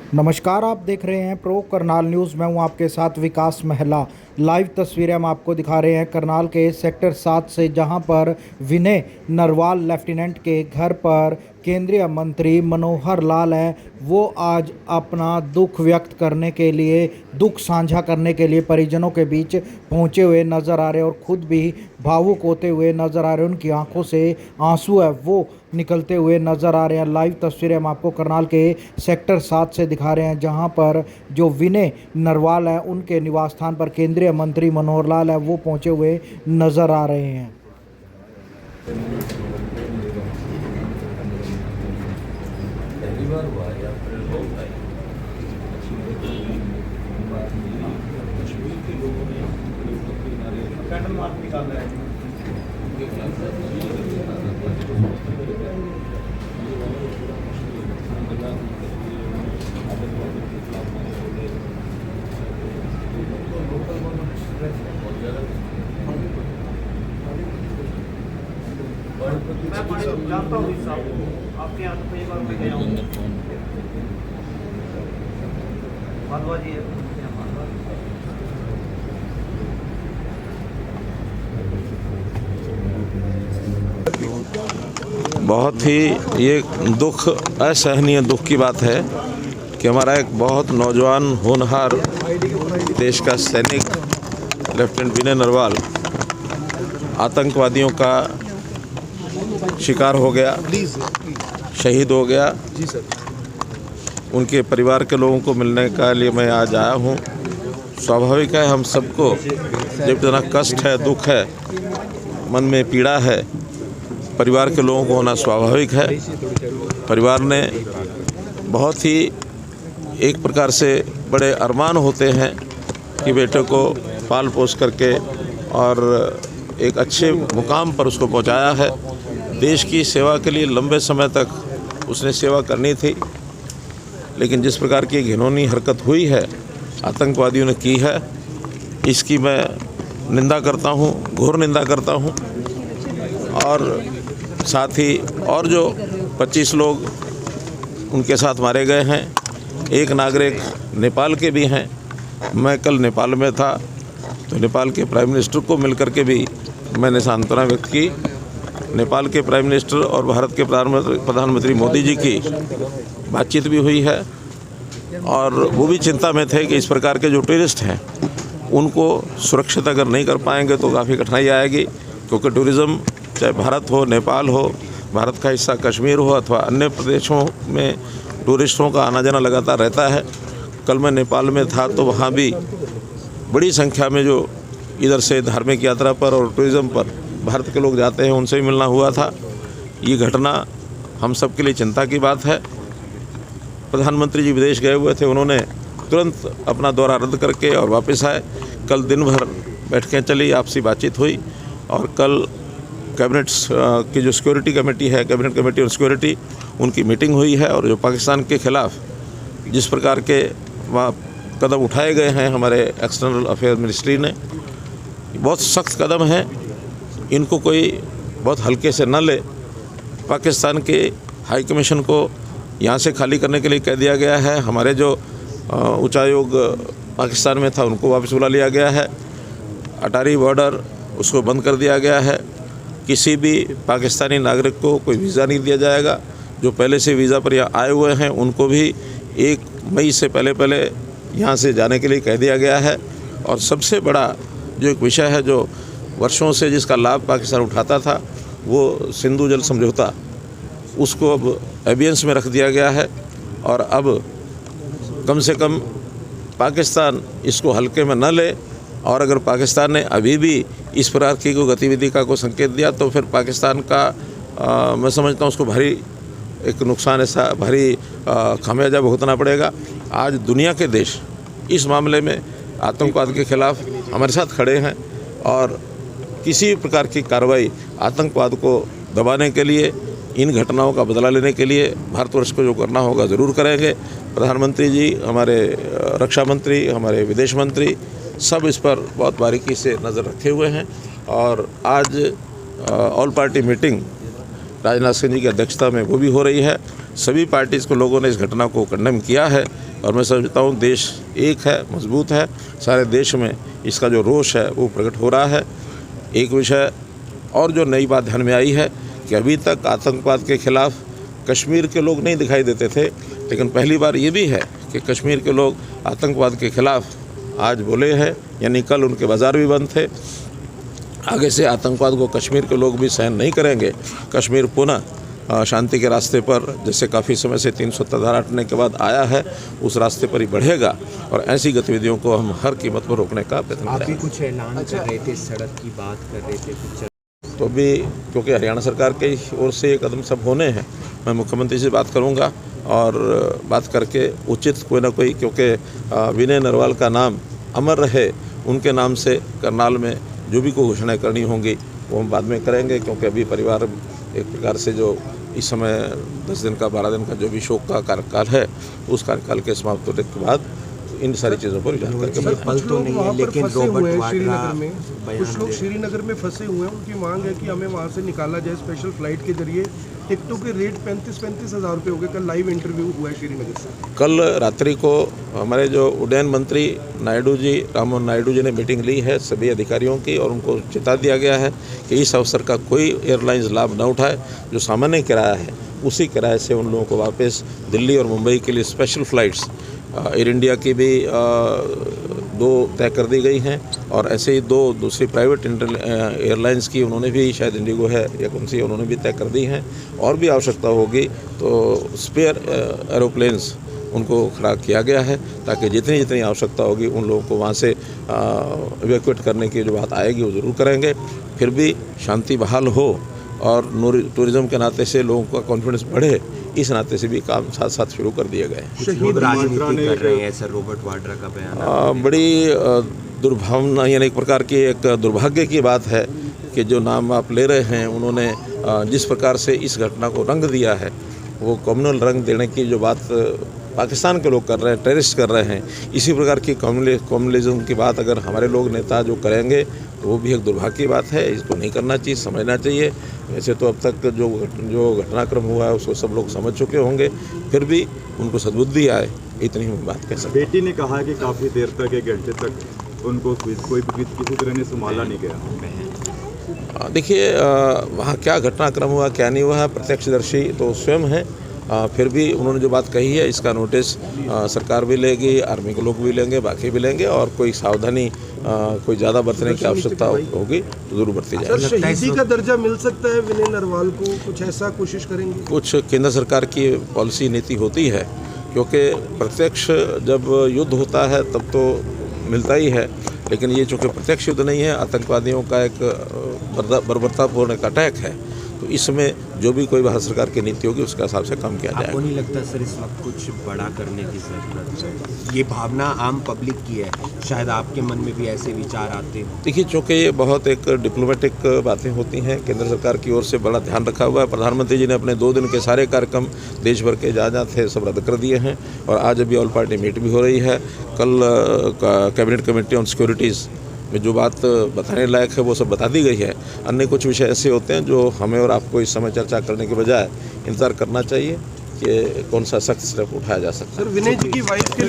नमस्कार, आप देख रहे हैं प्रो करनाल न्यूज़। मैं हूं आपके साथ विकास महला। लाइव तस्वीरें हम आपको दिखा रहे हैं करनाल के सेक्टर 7 से, जहां पर विनय नरवाल लेफ्टिनेंट के घर पर केंद्रीय मंत्री मनोहर लाल है, वो आज अपना दुख व्यक्त करने के लिए, दुख साझा करने के लिए परिजनों के बीच पहुंचे हुए नज़र आ रहे हैं और ख़ुद भी भावुक होते हुए नज़र आ रहे हैं। उनकी आंखों से आंसू है वो निकलते हुए नज़र आ रहे हैं। लाइव तस्वीरें हम आपको करनाल के सेक्टर 7 से दिखा रहे हैं, जहां पर जो विनय नरवाल है उनके निवास स्थान पर केंद्रीय मंत्री मनोहर लाल है वो पहुंचे हुए नज़र आ रहे हैं। मैं जानता हूँ इस साहब को, आपके यहाँ तो कई बार मैं गया हूँ। माधवा जी है, बहुत ही ये दुख, असहनीय दुख की बात है कि हमारा एक बहुत नौजवान होनहार देश का सैनिक लेफ्टिनेंट विनय नरवाल आतंकवादियों का शिकार हो गया, शहीद हो गया। उनके परिवार के लोगों को मिलने का लिए मैं आज आया हूँ। स्वाभाविक है, हम सबको जब इतना कष्ट है, दुख है, मन में पीड़ा है, परिवार के लोगों को होना स्वाभाविक है। परिवार ने बहुत ही एक प्रकार से बड़े अरमान होते हैं कि बेटे को पाल पोस करके और एक अच्छे मुकाम पर उसको पहुंचाया है। देश की सेवा के लिए लंबे समय तक उसने सेवा करनी थी, लेकिन जिस प्रकार की घिनौनी हरकत हुई है, आतंकवादियों ने की है, इसकी मैं निंदा करता हूँ, घोर निंदा करता हूँ। और साथ ही और जो 25 लोग उनके साथ मारे गए हैं, एक नागरिक नेपाल के भी हैं। मैं कल नेपाल में था तो नेपाल के प्राइम मिनिस्टर को मिलकर के भी मैंने सांत्वना व्यक्त की। नेपाल के प्राइम मिनिस्टर और भारत के प्रधानमंत्री मोदी जी की बातचीत भी हुई है और वो भी चिंता में थे कि इस प्रकार के जो टूरिस्ट हैं उनको सुरक्षित अगर नहीं कर पाएंगे तो काफ़ी कठिनाई आएगी, क्योंकि टूरिज़्म चाहे भारत हो, नेपाल हो, भारत का हिस्सा कश्मीर हो अथवा अन्य प्रदेशों में टूरिस्टों का आना जाना लगातार रहता है। कल मैं नेपाल में था तो वहाँ भी बड़ी संख्या में जो इधर से धार्मिक यात्रा पर और टूरिज़्म पर भारत के लोग जाते हैं, उनसे भी मिलना हुआ था। ये घटना हम सब के लिए चिंता की बात है। प्रधानमंत्री जी विदेश गए हुए थे, उन्होंने तुरंत अपना दौरा रद्द करके और वापस आए। कल दिन भर बैठकें चली, आपसी बातचीत हुई और कल कैबिनेट की जो सिक्योरिटी कमेटी है, कैबिनेट कमेटी और सिक्योरिटी, उनकी मीटिंग हुई है। और जो पाकिस्तान के ख़िलाफ़ जिस प्रकार के वहाँ कदम उठाए गए हैं हमारे एक्सटर्नल अफेयर मिनिस्ट्री ने, बहुत सख्त कदम है, इनको कोई बहुत हल्के से न ले। पाकिस्तान के हाई कमीशन को यहाँ से खाली करने के लिए कह दिया गया है। हमारे जो उच्चायोग पाकिस्तान में था उनको वापस बुला लिया गया है। अटारी बॉर्डर उसको बंद कर दिया गया है। किसी भी पाकिस्तानी नागरिक को कोई वीज़ा नहीं दिया जाएगा। जो पहले से वीज़ा पर यहाँ आए हुए हैं उनको भी 1 मई से पहले यहाँ से जाने के लिए कह दिया गया है। और सबसे बड़ा जो एक विषय है, जो वर्षों से जिसका लाभ पाकिस्तान उठाता था, वो सिंधु जल समझौता, उसको अब एबियंस में रख दिया गया है। और अब कम से कम पाकिस्तान इसको हल्के में न ले। और अगर पाकिस्तान ने अभी भी इस प्रकार की कोई गतिविधि का कोई संकेत दिया तो फिर पाकिस्तान का मैं समझता हूँ उसको भारी एक नुकसान, ऐसा भारी खामियाजा भुगतना पड़ेगा। आज दुनिया के देश इस मामले में आतंकवाद के खिलाफ हमारे साथ खड़े हैं और किसी प्रकार की कार्रवाई आतंकवाद को दबाने के लिए, इन घटनाओं का बदला लेने के लिए भारतवर्ष को जो करना होगा ज़रूर करेंगे। प्रधानमंत्री जी, हमारे रक्षा मंत्री, हमारे विदेश मंत्री सब इस पर बहुत बारीकी से नज़र रखे हुए हैं। और आज all party meeting Rajnath Singh ji की अध्यक्षता में वो भी हो रही है। सभी पार्टीज़ को लोगों ने इस घटना को कंडेम किया है। और मैं समझता हूँ देश एक है, मजबूत है। सारे देश में इसका जो रोष है वो प्रकट हो रहा है। एक विषय और जो नई बात ध्यान में आई है कि अभी तक आतंकवाद के खिलाफ कश्मीर के लोग नहीं दिखाई देते थे, लेकिन पहली बार ये भी है कि कश्मीर के लोग आतंकवाद के खिलाफ आज बोले हैं, यानी कल उनके बाज़ार भी बंद थे। आगे से आतंकवाद को कश्मीर के लोग भी सहन नहीं करेंगे। कश्मीर पुनः शांति के रास्ते पर, जैसे काफ़ी समय से 370 धारा हटने के बाद आया है, उस रास्ते पर ही बढ़ेगा और ऐसी गतिविधियों को हम हर कीमत पर रोकने का प्रयत्न आप भी करेंगे। कुछ ऐलान कर रहे थे, सड़क की बात कर रहे थे कुछ, तो अभी क्योंकि हरियाणा सरकार की ओर से ये कदम सब होने हैं, मैं मुख्यमंत्री से बात करूंगा और बात करके उचित कोई ना कोई, क्योंकि विनय नरवाल का नाम अमर रहे, उनके नाम से करनाल में जो भी कोई घोषणाएँ करनी होंगी वो हम बाद में करेंगे। क्योंकि अभी परिवार एक प्रकार से जो इस समय 10 दिन का 12 दिन का जो भी शोक का कार्यकाल है, उस कार्यकाल के समाप्त होने के बाद इन सारी चीज़ों पर विचार करके सर, पल तो नहीं है, लेकिन रॉबर्ट वाड्रा श्रीनगर में बयान कुछ लोग दे- श्रीनगर में फंसे हुए हैं। उनकी मांग है कि हमें वहां से निकाला जाए स्पेशल फ्लाइट के जरिए। टिकटों के रेट 35-35 हज़ार रुपये हो गए। कल लाइव इंटरव्यू हुआ है श्रीनगर से। कल रात्रि को हमारे जो उड्डयन मंत्री नायडू जी, राममोहन नायडू जी ने मीटिंग ली है सभी अधिकारियों की और उनको चेता दिया गया है कि इस अवसर का कोई एयरलाइंस लाभ न उठाए। जो सामान्य किराया है उसी किराए से उन लोगों को वापस दिल्ली और मुंबई के लिए स्पेशल फ़्लाइट्स एयर इंडिया की भी 2 तय कर दी गई हैं और ऐसे ही 2 दूसरी प्राइवेट एयरलाइंस की उन्होंने भी, शायद इंडिगो है या कौन सी, उन्होंने भी तय कर दी हैं। और भी आवश्यकता होगी तो स्पेयर एरोप्लेन्स उनको खड़ा किया गया है, ताकि जितनी जितनी आवश्यकता होगी उन लोगों को वहाँ से इवैक्यूएट करने की जो बात आएगी वो ज़रूर करेंगे। फिर भी शांति बहाल हो और टूरिज़्म के नाते से लोगों का कॉन्फिडेंस बढ़े, इस नाते से भी काम साथ साथ शुरू कर दिए गए हैं। कुछ लोग राजनीति कर रहे हैं सर, रॉबर्ट वाड्रा का बयान। बड़ी दुर्भावना, यानी एक प्रकार की एक दुर्भाग्य की बात है कि जो नाम आप ले रहे हैं, उन्होंने जिस प्रकार से इस घटना को रंग दिया है, वो कम्युनल रंग देने की जो बात पाकिस्तान के लोग कर रहे हैं, टेररिस्ट कर रहे हैं, इसी प्रकार की कम्युनलिज्म की बात अगर हमारे लोग नेता जो करेंगे तो वो भी एक दुर्भाग्य की बात है। इसको नहीं करना चाहिए, समझना चाहिए। वैसे तो अब तक जो घटनाक्रम हुआ है उसको सब लोग समझ चुके होंगे, फिर भी उनको सद्बुद्धि आए, इतनी ही बात कह सकते हैं। बेटी ने कहा कि काफ़ी देर तक, 1 घंटे तक उनको कोई भी किसी तरह ने संभाला नहीं गया। देखिए, वहाँ क्या घटनाक्रम हुआ क्या नहीं हुआ, प्रत्यक्षदर्शी तो स्वयं हैं। फिर भी उन्होंने जो बात कही है इसका नोटिस सरकार भी लेगी, आर्मी के लोग भी लेंगे, बाकी भी लेंगे और कोई सावधानी कोई ज़्यादा बरतने की आवश्यकता होगी तो ज़रूर बरती सर, जाएगी। शहीदी का दर्जा मिल सकता है विनय नरवाल को, कुछ ऐसा कोशिश करेंगे? कुछ केंद्र सरकार की पॉलिसी नीति होती है, क्योंकि प्रत्यक्ष जब युद्ध होता है तब तो मिलता ही है, लेकिन ये चूँकि प्रत्यक्ष युद्ध नहीं है, आतंकवादियों का एक बर्बरतापूर्ण एक अटैक है, तो इसमें जो भी कोई भारत सरकार की नीति होगी उसके हिसाब से काम किया आपको जाएगा। नहीं लगता सर इस वक्त कुछ बड़ा करने की जरूरत है? ये भावना आम पब्लिक की है, शायद आपके मन में भी ऐसे विचार आते हैं। देखिए, चूँकि ये बहुत एक डिप्लोमेटिक बातें होती हैं, केंद्र सरकार की ओर से बड़ा ध्यान रखा हुआ है। प्रधानमंत्री जी ने अपने 2 दिन के सारे कार्यक्रम देश भर के जहाँ थे सब रद्द कर दिए हैं और आज अभी ऑल पार्टी मीट भी हो रही है। कल कैबिनेट कमेटी ऑन सिक्योरिटीज़ में जो बात बताने लायक है वो सब बता दी गई है। अन्य कुछ विषय ऐसे होते हैं जो हमें और आपको इस समय चर्चा करने के बजाय इंतज़ार करना चाहिए कि कौन सा सख्त स्टेप उठाया जा सकता है। सर, विनय जी की वाइफ के